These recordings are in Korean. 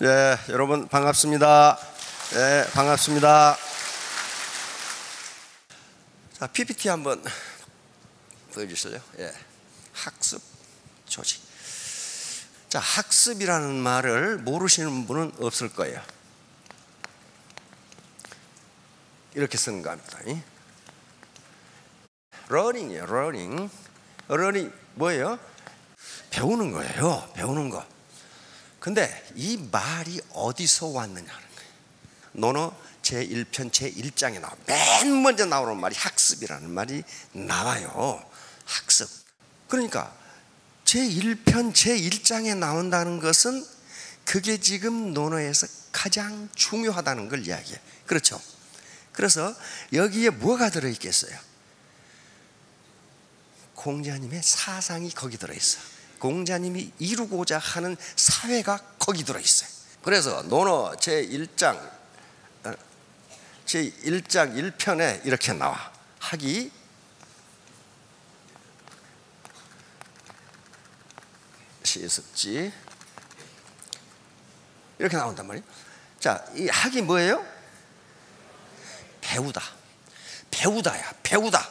네, 여러분 반갑습니다. 네, 반갑습니다. 자, PPT 한번 보여주실래요? 예, 학습 조직. 자, 학습이라는 말을 모르시는 분은 없을 거예요. 이렇게 쓰는 겁니다. learning이에요. learning 뭐예요? 배우는 거예요. 배우는 거. 근데 이 말이 어디서 왔느냐는 거예요. 논어 제1편 제1장에 나와. 맨 먼저 나오는 말이 학습이라는 말이 나와요. 학습. 그러니까 제1편 제1장에 나온다는 것은 그게 지금 논어에서 가장 중요하다는 걸 이야기해요. 그렇죠? 그래서 여기에 뭐가 들어있겠어요? 공자님의 사상이 거기 들어있어요. 공자님이 이루고자 하는 사회가 거기 들어있어요. 그래서 논어 제1장 1편에 이렇게 나와. 학이 시습지 이렇게 나온단 말이에요. 자, 이 학이 뭐예요? 배우다. 배우다야. 배우다.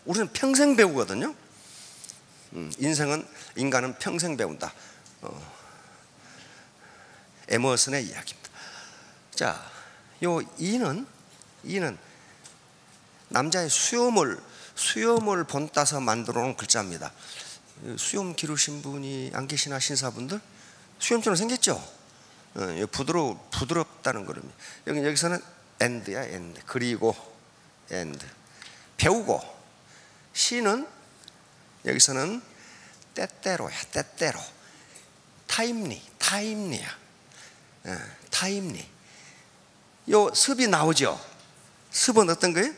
우리는 평생 배우거든요. 인간은 평생 배운다. 에머슨의 이야기입니다. 자, 요 이는 남자의 수염을 본따서 만들어 놓은 글자입니다. 수염 기르신 분이 안 계시나, 신사분들? 수염처럼 생겼죠? 부드럽다는 거랍니다. 여기서는 and야, and. 그리고 and. 배우고. 시는 여기서는 때때로야. 타임리야. 타임리. 요 습이 나오죠. 습은 어떤 거예요?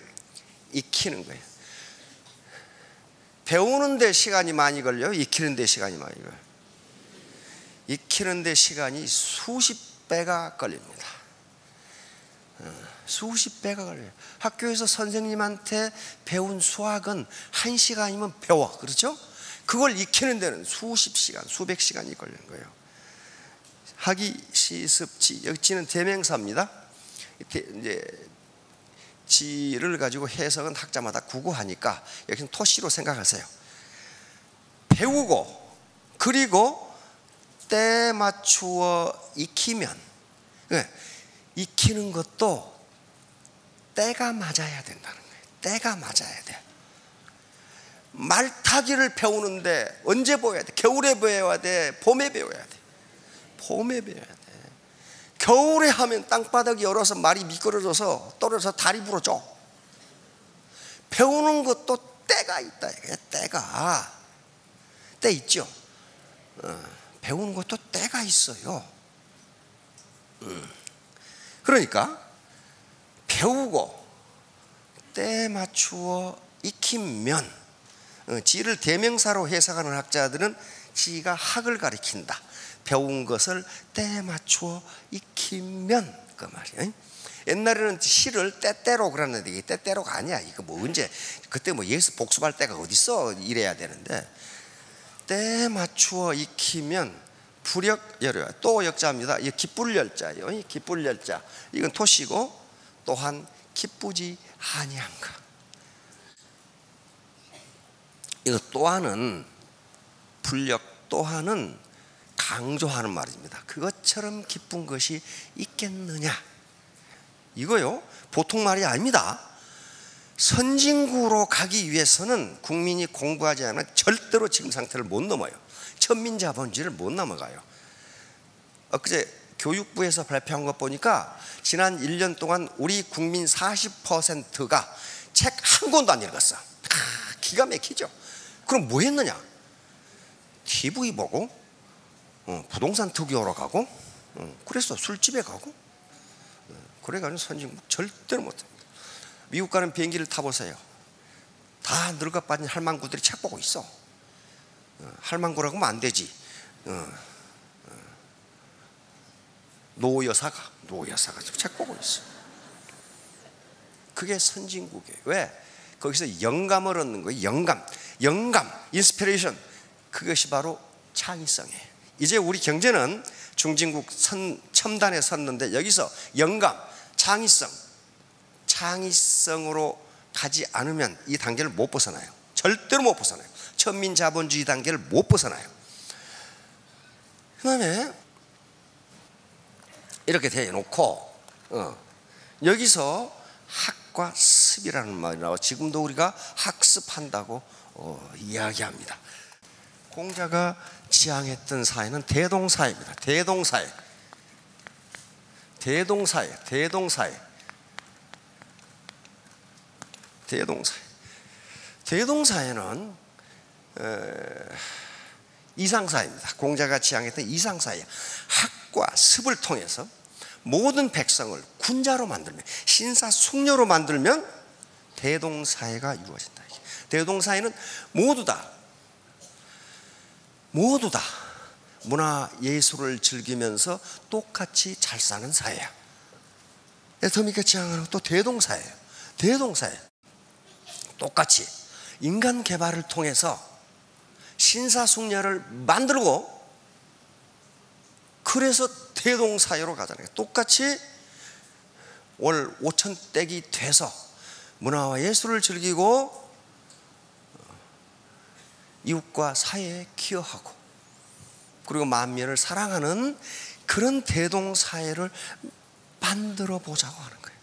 익히는 거예요. 배우는 데 시간이 많이 걸려요? 익히는 데 시간이 많이 걸려요? 익히는 데 시간이 수십 배가 걸립니다. 수십 배가 걸려요. 학교에서 선생님한테 배운 수학은 1시간이면 배워. 그렇죠? 그걸 익히는 데는 수십 시간, 수백 시간이 걸리는 거예요. 학이, 시습, 지. 여기 지는 대명사입니다. 이제 지를 가지고 해석은 학자마다 구구하니까 여기는 토시로 생각하세요. 배우고, 그리고 때 맞추어 익히면, 익히는 것도 때가 맞아야 된다는 거예요. 때가 맞아야 돼. 말타기를 배우는데 언제 배워야 돼? 겨울에 배워야 돼? 봄에 배워야 돼? 봄에 배워야 돼. 겨울에 하면 땅바닥이 얼어서 말이 미끄러져서 떨어져서 다리 부러져. 배우는 것도 때가 있다. 때 있죠. 배우는 것도 때가 있어요. 그러니까 배우고 때 맞추어 익히면, 지를 대명사로 해석하는 학자들은 지가 학을 가리킨다. 배운 것을 때 맞추어 익히면, 그 말이에요. 옛날에는 시를 때때로 그러는데 이게 때때로가 아니야. 이거 뭐 언제 그때 뭐 예수 복습할 때가 어딨어? 이래야 되는데 때 맞추어 익히면 부력여려. 또 역자입니다. 이 기쁠 열자예요. 이 기쁠 열자. 이건 토시고 또한 기쁘지 아니한가. 이거 또한은 불력 또한은 강조하는 말입니다. 그것처럼 기쁜 것이 있겠느냐. 이거요, 보통 말이 아닙니다. 선진국으로 가기 위해서는 국민이 공부하지 않으면 절대로 지금 상태를 못 넘어요. 천민자본주의를 못 넘어가요. 엊그제 교육부에서 발표한 것 보니까 지난 1년 동안 우리 국민 40%가 책 한 권도 안 읽었어. 기가 막히죠. 그럼 뭐 했느냐? TV 보고, 부동산 투기하러 가고, 그래서 술집에 가고, 그래가지고 선진국 절대로 못합니다. 미국 가는 비행기를 타보세요. 다 늙어 빠진 할망구들이 책 보고 있어. 할망구라고 하면 안 되지. 노여사가 책 보고 있어. 그게 선진국이에요. 왜? 거기서 영감을 얻는 거예요. 영감, 인스피레이션. 그것이 바로 창의성이에요. 이제 우리 경제는 중진국 첨단에 섰는데 여기서 영감, 창의성으로 가지 않으면 이 단계를 못 벗어나요. 절대로 못 벗어나요. 천민자본주의 단계를 못 벗어나요. 그 다음에 이렇게 대놓고 여기서 학과 습이라는 말이 나와 지금도 우리가 학습한다고 이야기합니다. 공자가 지향했던 사회는 대동사회입니다. 대동사회는 이상사회입니다. 공자가 지향했던 이상사회. 학과 습을 통해서 모든 백성을 군자로 만들면, 신사숙녀로 만들면 대동사회가 이루어진다. 대동사회는 모두 다 문화 예술을 즐기면서 똑같이 잘 사는 사회야. 애터미가 지향하는 것도 대동사회예요. 대동사회. 똑같이 인간 개발을 통해서 신사숙녀를 만들고, 그래서 대동사회로 가잖아요. 똑같이 월 5,000댁이 돼서 문화와 예술을 즐기고 이웃과 사회에 기여하고, 그리고 만민을 사랑하는 그런 대동사회를 만들어 보자고 하는 거예요.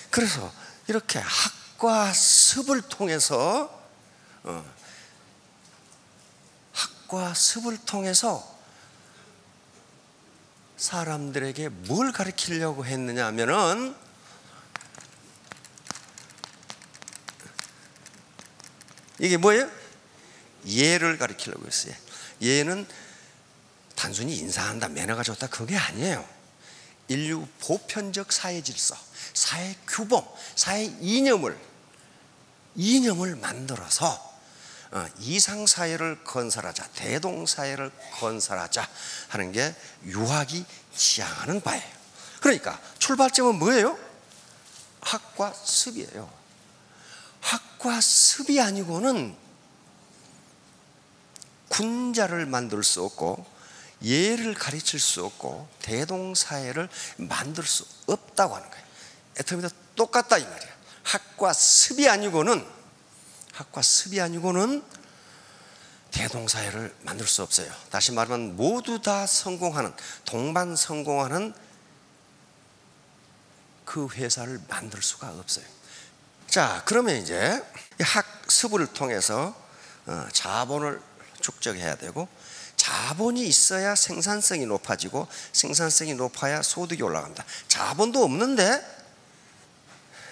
그래서 이렇게 학과 습을 통해서 사람들에게 뭘 가르치려고 했느냐 하면은 이게 뭐예요? 예를 가르치려고 했어요. 예는 단순히 인사한다, 매너가 좋다, 그게 아니에요. 인류 보편적 사회 질서, 사회 규범, 사회 이념을 만들어서 이상사회를 건설하자, 대동사회를 건설하자 하는 게 유학이 지향하는 바예요. 그러니까 출발점은 뭐예요? 학과 습이에요. 학과 습이 아니고는 군자를 만들 수 없고, 예를 가르칠 수 없고, 대동사회를 만들 수 없다고 하는 거예요. 애터미도 똑같다 이 말이야. 학과 습이 아니고는 대동사회를 만들 수 없어요. 다시 말하면 모두 다 성공하는, 동반 성공하는 그 회사를 만들 수가 없어요. 자, 그러면 이제 학습을 통해서 자본을 축적해야 되고, 자본이 있어야 생산성이 높아지고, 생산성이 높아야 소득이 올라갑니다. 자본도 없는데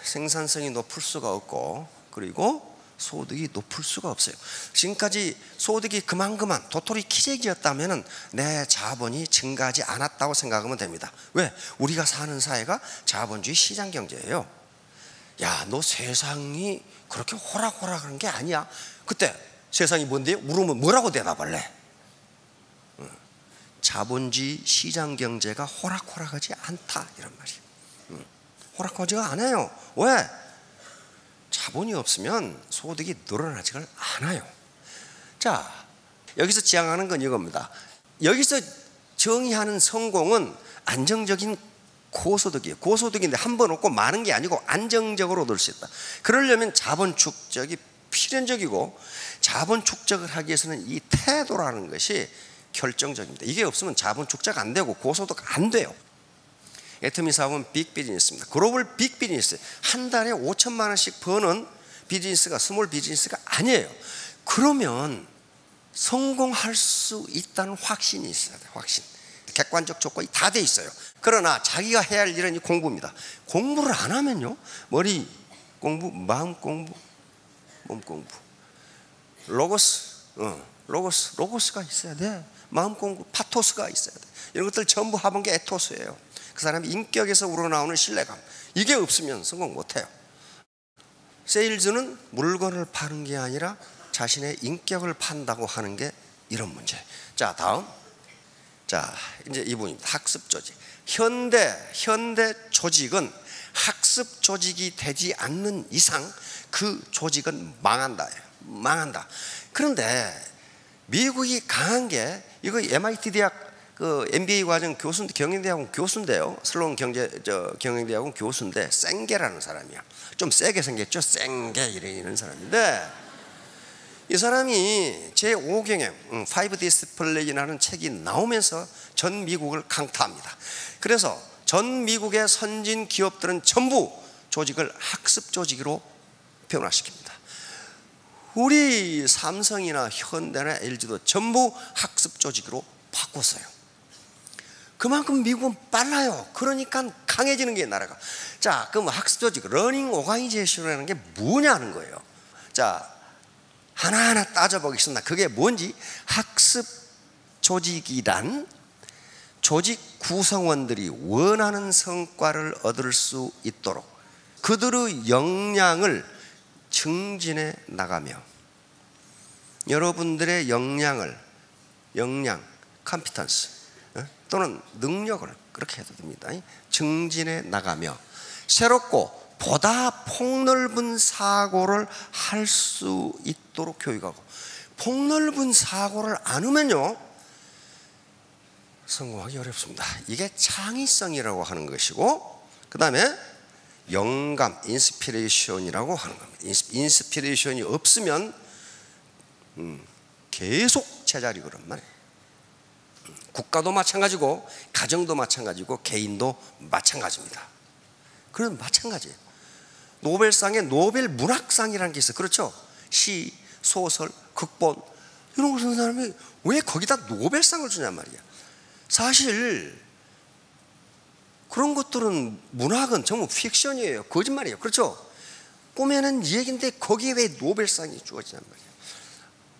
생산성이 높을 수가 없고, 그리고 소득이 높을 수가 없어요. 지금까지 소득이 그만 도토리 키재기였다면 내 자본이 증가하지 않았다고 생각하면 됩니다. 왜? 우리가 사는 사회가 자본주의 시장경제예요. 야, 너 세상이 그렇게 호락호락한 게 아니야. 그때 세상이 뭔데요? 물으면 뭐라고 대답할래? 자본주의 시장경제가 호락호락하지 않다, 이런 말이에요. 호락하지가 않아요. 왜? 자본이 없으면 소득이 늘어나지가 않아요. 자, 여기서 지향하는 건 이겁니다. 여기서 정의하는 성공은 안정적인 고소득이에요. 고소득인데 한 번 얻고 많은 게 아니고 안정적으로 얻을 수 있다. 그러려면 자본 축적이 필연적이고, 자본 축적을 하기 위해서는 이 태도라는 것이 결정적입니다. 이게 없으면 자본 축적 안 되고 고소득 안 돼요. 애터미 사업은 빅 비즈니스입니다. 글로벌 빅 비즈니스. 한 달에 5천만 원씩 버는 비즈니스가 스몰 비즈니스가 아니에요. 그러면 성공할 수 있다는 확신이 있어야 돼요. 확신. 객관적 조건이 다 돼 있어요. 그러나 자기가 해야 할 일은 공부입니다. 공부를 안 하면요, 머리 공부, 마음 공부, 몸 공부, 로고스가 있어야 돼. 마음 공부, 파토스가 있어야 돼. 이런 것들 전부 합한 게 에토스예요. 그 사람의 인격에서 우러나오는 신뢰감, 이게 없으면 성공 못해요. 세일즈는 물건을 파는 게 아니라 자신의 인격을 판다고 하는 게 이런 문제. 자, 다음. 자, 이제 이 부분입니다. 학습 조직. 현대 조직은 학습 조직이 되지 않는 이상 그 조직은 망한다. 그런데 미국이 강한 게, 이거 MIT 대학 그 MBA 과정 교수인데, 경영대학원 교수인데요. 슬론 경영대학원 교수인데 생게라는 사람이야. 좀 세게 생겼죠. 생게 이런 사람인데, 이 사람이 제5경영 5 디스플레이라는 책이 나오면서 전 미국을 강타합니다. 그래서 전 미국의 선진 기업들은 전부 조직을 학습 조직으로 변화시킵니다. 우리 삼성이나 현대나 LG도 전부 학습 조직으로 바꿨어요. 그만큼 미국은 빨라요. 그러니까 강해지는 게 나라가. 자, 그럼 학습 조직, 러닝 오가니제이션이라는 게 뭐냐는 거예요. 자, 하나하나 따져보겠습니다. 그게 뭔지. 학습 조직이란 조직 구성원들이 원하는 성과를 얻을 수 있도록 그들의 역량을 증진해 나가며, 여러분들의 역량, 컴피턴스 또는 능력을, 그렇게 해도 됩니다, 증진해 나가며 새롭고 보다 폭넓은 사고를 할 수 있도록 교육하고, 폭넓은 사고를 안 하면요 성공하기 어렵습니다. 이게 창의성이라고 하는 것이고, 그 다음에 영감, 인스피레이션이라고 하는 겁니다. 인스피레이션이 없으면 계속 제자리 그런 말이에요. 국가도 마찬가지고 가정도 마찬가지고 개인도 마찬가지입니다. 그런 마찬가지예요. 노벨상에 노벨 문학상이라는 게 있어요. 그렇죠? 시, 소설, 극본 이런 걸 쓰는 사람이 왜 거기다 노벨상을 주냔 말이야. 사실 그런 것들은, 문학은 전부 픽션이에요. 거짓말이에요. 그렇죠? 꾸며낸 얘기인데 거기에 왜 노벨상이 주어지냔 말이야.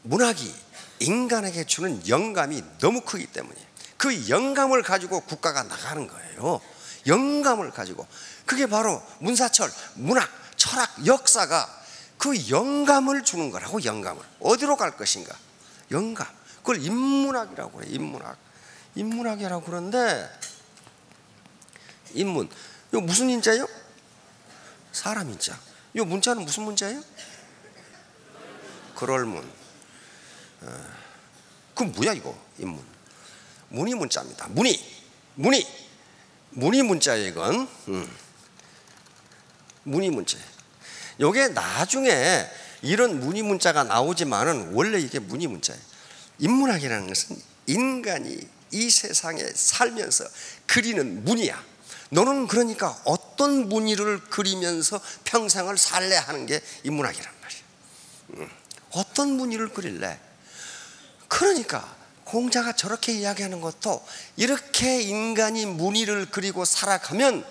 문학이 인간에게 주는 영감이 너무 크기 때문에 그 영감을 가지고 국가가 나가는 거예요. 영감을 가지고. 그게 바로 문사철, 문학, 철학, 역사가 그 영감을 주는 거라고. 영감을 어디로 갈 것인가, 영감. 그걸 인문학이라고 그래. 인문학이라고 그러는데, 인문, 이거 무슨 인자예요? 사람 인자. 이 문자는 무슨 문자예요? 그럴문. 그럼 뭐야 이거? 인문, 문이 문자입니다. 문이 문자예요. 이건 문이 문자. 요게 나중에 이런 문이 문자가 나오지만은 원래 이게 문이 문자예요. 인문학이라는 것은 인간이 이 세상에 살면서 그리는 문이야. 너는 그러니까 어떤 무늬를 그리면서 평생을 살래 하는 게 인문학이란 말이야. 어떤 무늬를 그릴래? 그러니까 공자가 저렇게 이야기하는 것도, 이렇게 인간이 무늬를 그리고 살아가면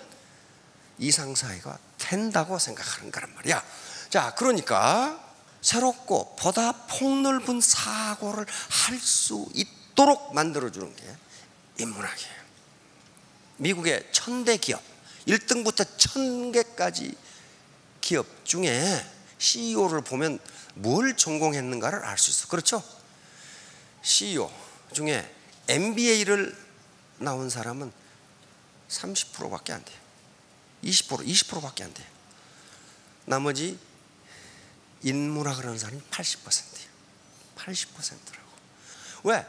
이상사회가 된다고 생각하는 거란 말이야. 자, 그러니까 새롭고 보다 폭넓은 사고를 할 수 있도록 만들어주는 게 인문학이에요. 미국의 1000대 기업, 1등부터 1000개까지 기업 중에 CEO를 보면 뭘 전공했는가를 알 수 있어. 그렇죠? CEO 중에 MBA를 나온 사람은 30%밖에 안 돼요. 20%밖에 안 돼요. 나머지 인문학을 하는 사람이 80%예요. 80%라고. 왜?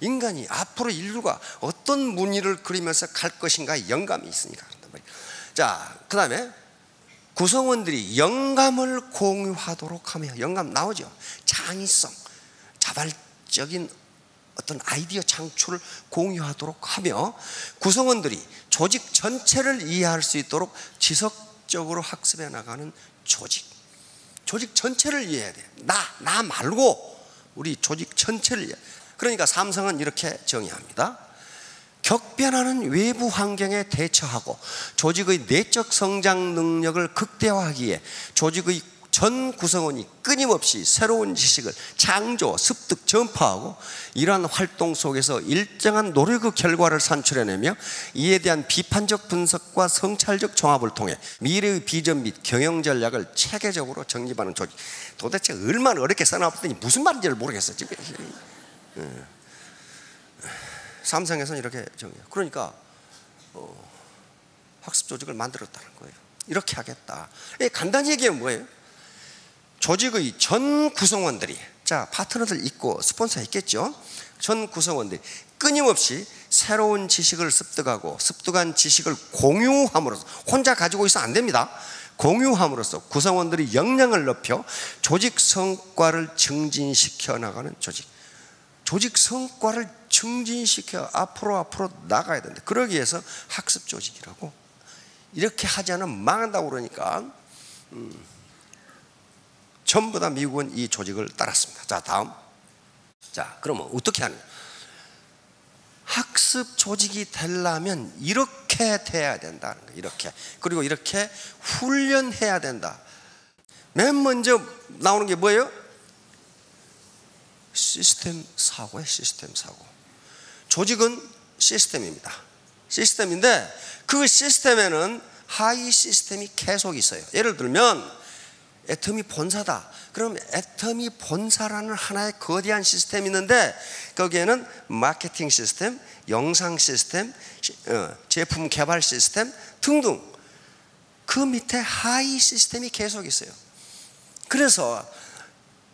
인간이 앞으로 인류가 어떤 무늬를 그리면서 갈 것인가 영감이 있으니까 그런단 말이에요. 자, 그 다음에 구성원들이 영감을 공유하도록 하며, 영감 나오죠. 창의성, 자발적인 어떤 아이디어 창출을 공유하도록 하며, 구성원들이 조직 전체를 이해할 수 있도록 지속적으로 학습해 나가는 조직 전체를 이해해야 돼. 나 말고 우리 조직 전체를 이해. 그러니까 삼성은 이렇게 정의합니다. 격변하는 외부 환경에 대처하고 조직의 내적 성장 능력을 극대화하기 위해 조직의 전 구성원이 끊임없이 새로운 지식을 창조, 습득, 전파하고, 이러한 활동 속에서 일정한 노력의 결과를 산출해내며 이에 대한 비판적 분석과 성찰적 종합을 통해 미래의 비전 및 경영 전략을 체계적으로 정립하는 조직. 도대체 얼마나 어렵게 써놨더니 무슨 말인지를 모르겠어 지금. 삼성에서는 이렇게 정해요. 그러니까 학습 조직을 만들었다는 거예요. 이렇게 하겠다. 간단히 얘기하면 뭐예요? 조직의 전 구성원들이, 자, 파트너들 있고 스폰서 있겠죠. 전 구성원들이 끊임없이 새로운 지식을 습득하고 습득한 지식을 공유함으로써, 혼자 가지고 있어 안 됩니다. 공유함으로써 구성원들이 역량을 높여 조직 성과를 증진시켜 나가는 조직. 조직 성과를 증진시켜 앞으로 나가야 된다. 그러기 위해서 학습 조직이라고. 이렇게 하지 않으면 망한다고 그러니까 전부 다 미국은 이 조직을 따랐습니다. 자, 다음. 자, 그러면 어떻게 하느냐? 학습 조직이 되려면 이렇게 돼야 된다는 거예요. 이렇게. 그리고 이렇게 훈련해야 된다. 맨 먼저 나오는 게 뭐예요? 시스템 사고예요. 시스템 사고. 조직은 시스템입니다. 시스템인데 그 시스템에는 하위 시스템이 계속 있어요. 예를 들면 애터미 본사다. 그럼 애터미 본사라는 하나의 거대한 시스템이 있는데 거기에는 마케팅 시스템, 영상 시스템, 제품 개발 시스템 등등 그 밑에 하위 시스템이 계속 있어요. 그래서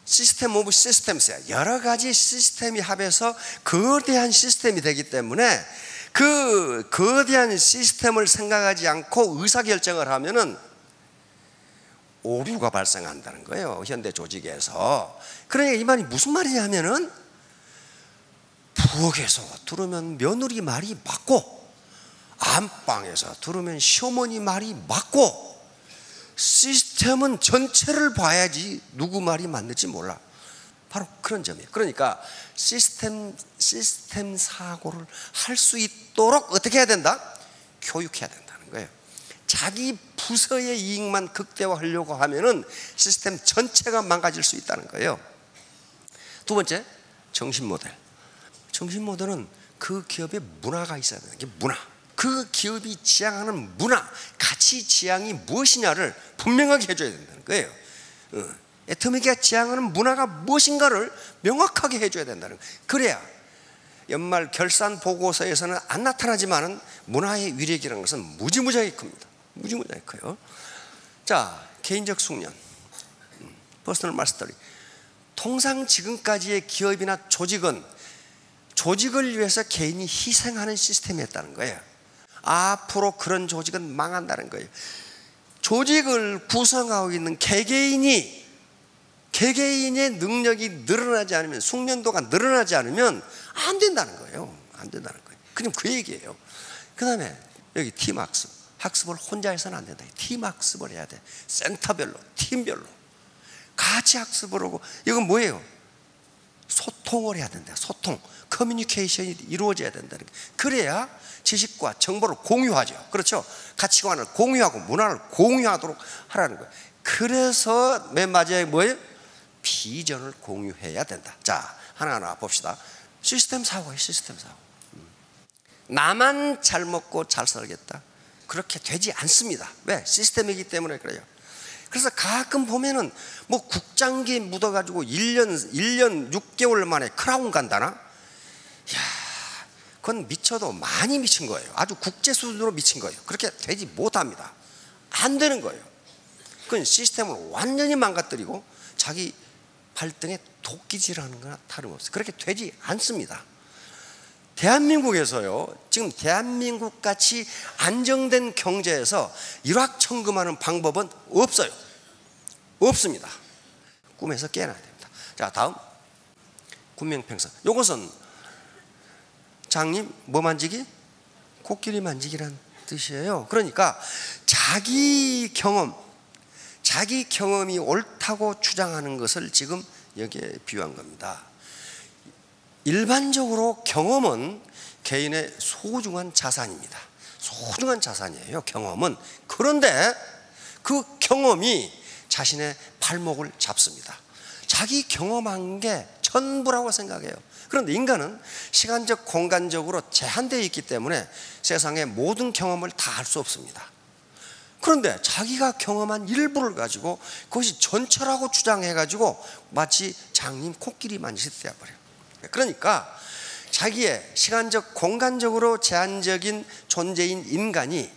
시스템 오브 시스템스야. 여러 가지 시스템이 합해서 거대한 시스템이 되기 때문에 그 거대한 시스템을 생각하지 않고 의사결정을 하면은 오류가 발생한다는 거예요. 현대 조직에서. 그러니까 이 말이 무슨 말이냐면은 부엌에서 들으면 며느리 말이 맞고 안방에서 들으면 시어머니 말이 맞고 시스템은 전체를 봐야지 누구 말이 맞는지 몰라. 바로 그런 점이에요. 그러니까 시스템 사고를 할 수 있도록 어떻게 해야 된다? 교육해야 된다는 거예요. 자기 부서의 이익만 극대화하려고 하면은 시스템 전체가 망가질 수 있다는 거예요. 두 번째, 정신 모델. 정신 모델은 그 기업의 문화가 있어야 되는 게 문화. 그 기업이 지향하는 문화, 가치 지향이 무엇이냐를 분명하게 해줘야 된다는 거예요. 애터미가 지향하는 문화가 무엇인가를 명확하게 해줘야 된다는 거예요. 그래야 연말 결산 보고서에서는 안 나타나지만은 문화의 위력이라는 것은 무지무지하게 큽니다. 무지무지하게 커요. 자, 개인적 숙련, 퍼스널 마스터리. 통상 지금까지의 기업이나 조직은 조직을 위해서 개인이 희생하는 시스템이었다는 거예요. 앞으로 그런 조직은 망한다는 거예요. 조직을 구성하고 있는 개개인의 능력이 늘어나지 않으면, 숙련도가 늘어나지 않으면 안 된다는 거예요. 안 된다는 거예요. 그럼 그 얘기예요. 그 다음에 여기 팀학습. 학습을 혼자 해서는 안 된다. 팀학습을 해야 돼. 센터별로, 팀별로 같이 학습을 하고. 이건 뭐예요? 소통을 해야 된다. 소통, 커뮤니케이션이 이루어져야 된다는 거예요. 그래야 지식과 정보를 공유하죠. 그렇죠? 가치관을 공유하고 문화를 공유하도록 하라는 거예요. 그래서 맨 마지막에 뭐예요? 비전을 공유해야 된다. 자, 하나하나 봅시다. 시스템 사고예요. 시스템 사고. 나만 잘 먹고 잘 살겠다, 그렇게 되지 않습니다. 왜? 시스템이기 때문에 그래요. 그래서 가끔 보면은 뭐 국장기 묻어가지고 1년 6개월 만에 크라운 간다나? 야, 그건 미쳐도 많이 미친 거예요. 아주 국제 수준으로 미친 거예요. 그렇게 되지 못합니다. 안 되는 거예요. 그건 시스템을 완전히 망가뜨리고 자기 발등에 도끼질하는 거나 다름없어요. 그렇게 되지 않습니다. 대한민국에서요, 지금 대한민국 같이 안정된 경제에서 일확천금하는 방법은 없어요. 없습니다. 꿈에서 깨어나야 됩니다. 자, 다음, 군명평선. 이것은 장님 뭐 만지기? 코끼리 만지기란 뜻이에요. 그러니까 자기 경험이 옳다고 주장하는 것을 지금 여기에 비유한 겁니다. 일반적으로 경험은 개인의 소중한 자산입니다. 소중한 자산이에요, 경험은. 그런데 그 경험이 자신의 발목을 잡습니다. 자기 경험한 게 전부라고 생각해요. 그런데 인간은 시간적, 공간적으로 제한되어 있기 때문에 세상의 모든 경험을 다 할 수 없습니다. 그런데 자기가 경험한 일부를 가지고 그것이 전체라고 주장해가지고 마치 장님 코끼리 만지듯 되어버려요. 그러니까 자기의 시간적, 공간적으로 제한적인 존재인 인간이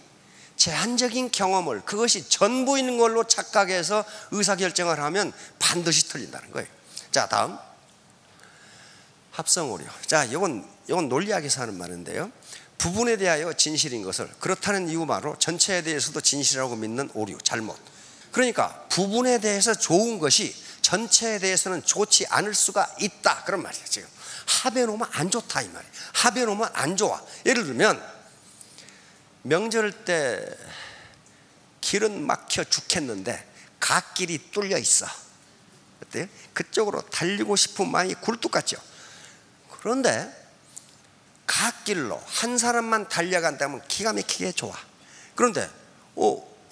제한적인 경험을 그것이 전부인 걸로 착각해서 의사결정을 하면 반드시 틀린다는 거예요. 자, 다음, 합성 오류. 자, 이건 이건 논리학에서 하는 말인데요, 부분에 대하여 진실인 것을 그렇다는 이유만으로 전체에 대해서도 진실이라고 믿는 오류, 잘못. 그러니까 부분에 대해서 좋은 것이 전체에 대해서는 좋지 않을 수가 있다, 그런 말이에요. 지금 합해놓으면 안 좋다 이 말이에요. 합해놓으면 안 좋아. 예를 들면 명절 때 길은 막혀 죽겠는데 갓길이 뚫려 있어. 어때요? 그쪽으로 달리고 싶은 마음이 굴뚝 같죠. 그런데 갓길로 한 사람만 달려간다면 기가 막히게 좋아. 그런데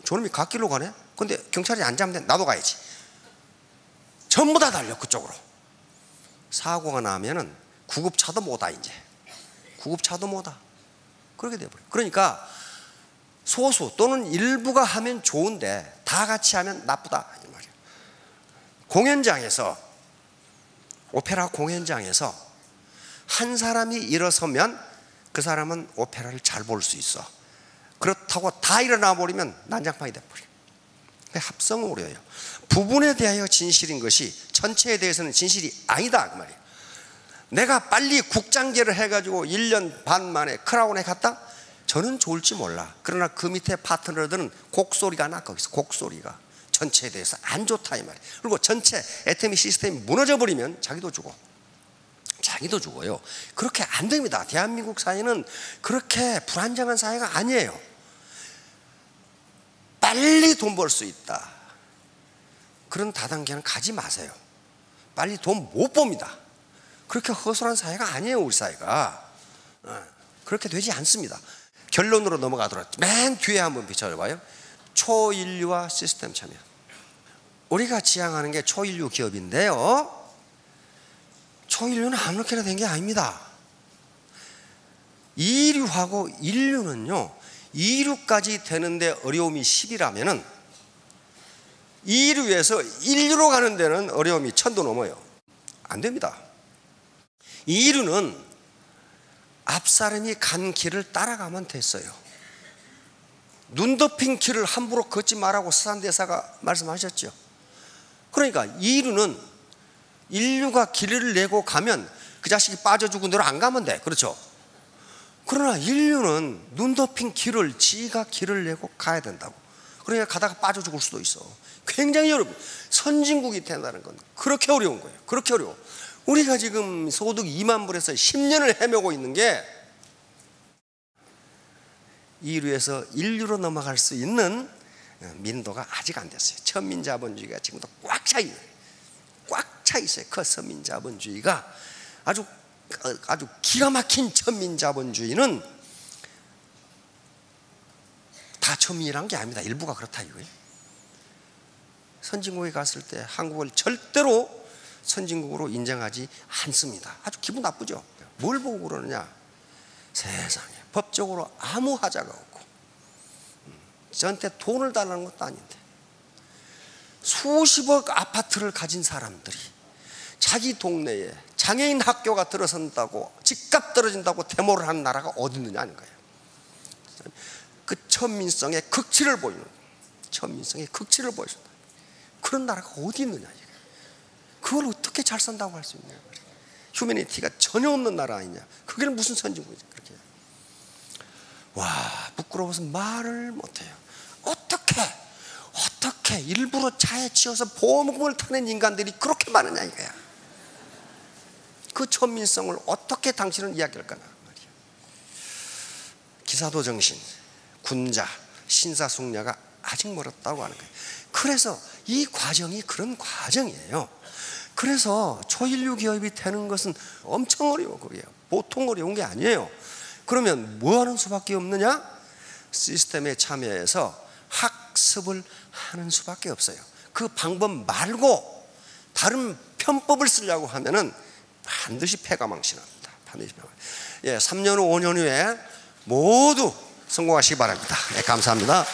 저놈이 갓길로 가네? 근데 경찰이 안 잡는데 나도 가야지. 전부 다 달려 그쪽으로. 사고가 나면은 구급차도 못 와. 이제 구급차도 못 와. 그렇게 돼버려. 그러니까 소수 또는 일부가 하면 좋은데 다 같이 하면 나쁘다 이 말이에요. 공연장에서, 오페라 공연장에서 한 사람이 일어서면 그 사람은 오페라를 잘 볼 수 있어. 그렇다고 다 일어나 버리면 난장판이 돼버려. 합성은 오류예요. 부분에 대하여 진실인 것이 전체에 대해서는 진실이 아니다 그 말이에요. 내가 빨리 국장제를 해가지고 1년 반 만에 크라운에 갔다? 저는 좋을지 몰라. 그러나 그 밑에 파트너들은 곡소리가 나. 거기서 곡소리가 전체에 대해서 안 좋다 이 말이에요. 그리고 전체 애터미 시스템이 무너져 버리면 자기도 죽어. 자기도 죽어요. 그렇게 안 됩니다. 대한민국 사회는 그렇게 불안정한 사회가 아니에요. 빨리 돈 벌 수 있다, 그런 다단계는 가지 마세요. 빨리 돈 못 봅니다. 그렇게 허술한 사회가 아니에요. 우리 사회가 그렇게 되지 않습니다. 결론으로 넘어가도록 맨 뒤에 한번 비춰봐요. 초인류와 시스템 참여. 우리가 지향하는 게 초인류 기업인데요, 초인류는 아무렇게나 된 게 아닙니다. 이류하고 인류는요, 2류까지 되는데 어려움이 10이라면은 2류에서 1류로 가는 데는 어려움이 1000도 넘어요. 안 됩니다. 2류는 앞사람이 간 길을 따라가면 됐어요. 눈 덮인 길을 함부로 걷지 말라고 서산대사가 말씀하셨죠. 그러니까 2류는 인류가 길을 내고 가면 그 자식이 빠져 죽은 대로 안 가면 돼. 그렇죠? 그러나 인류는 눈 덮인 길을 지가 길을 내고 가야 된다고. 그러니까 가다가 빠져 죽을 수도 있어. 굉장히 어려워. 선진국이 된다는 건 그렇게 어려운 거예요. 그렇게 어려워. 우리가 지금 소득 2만 불에서 10년을 헤매고 있는 게 2류에서 1류로 넘어갈 수 있는 민도가 아직 안 됐어요. 천민자본주의가 지금도 꽉 차 있어요. 꽉 차 있어요. 그 서민자본주의가 아주 기가 막힌 천민자본주의는 다 천민이란 게 아닙니다. 일부가 그렇다 이거예요. 선진국에 갔을 때 한국을 절대로 선진국으로 인정하지 않습니다. 아주 기분 나쁘죠. 뭘 보고 그러느냐. 세상에 법적으로 아무 하자가 없고 저한테 돈을 달라는 것도 아닌데 수십억 아파트를 가진 사람들이 자기 동네에 장애인 학교가 들어선다고, 집값 떨어진다고 데모를 하는 나라가 어디 있느냐 하는 거예요. 그 천민성의 극치를 보이는, 천민성의 극치를 보여준다. 그런 나라가 어디 있느냐. 그걸 어떻게 잘 산다고 할 수 있냐. 휴머니티가 전혀 없는 나라 아니냐. 그게 무슨 선진국이지. 그렇게. 와, 부끄러워서 말을 못해요. 어떻게 일부러 차에 치여서 보험금을 타는 인간들이 그렇게 많으냐 이거야. 그 천민성을 어떻게 당신은 이야기할까 말이야. 기사도 정신, 군자, 신사숙녀가 아직 멀었다고 하는 거예요. 그래서 이 과정이 그런 과정이에요. 그래서 초인류 기업이 되는 것은 엄청 어려워. 그게 보통 어려운 게 아니에요. 그러면 뭐 하는 수밖에 없느냐? 시스템에 참여해서 학습을 하는 수밖에 없어요. 그 방법 말고 다른 편법을 쓰려고 하면은 반드시 패가망신합니다. 반드시 패가망신. 3년 후 5년 후에 모두 성공하시기 바랍니다. 감사합니다.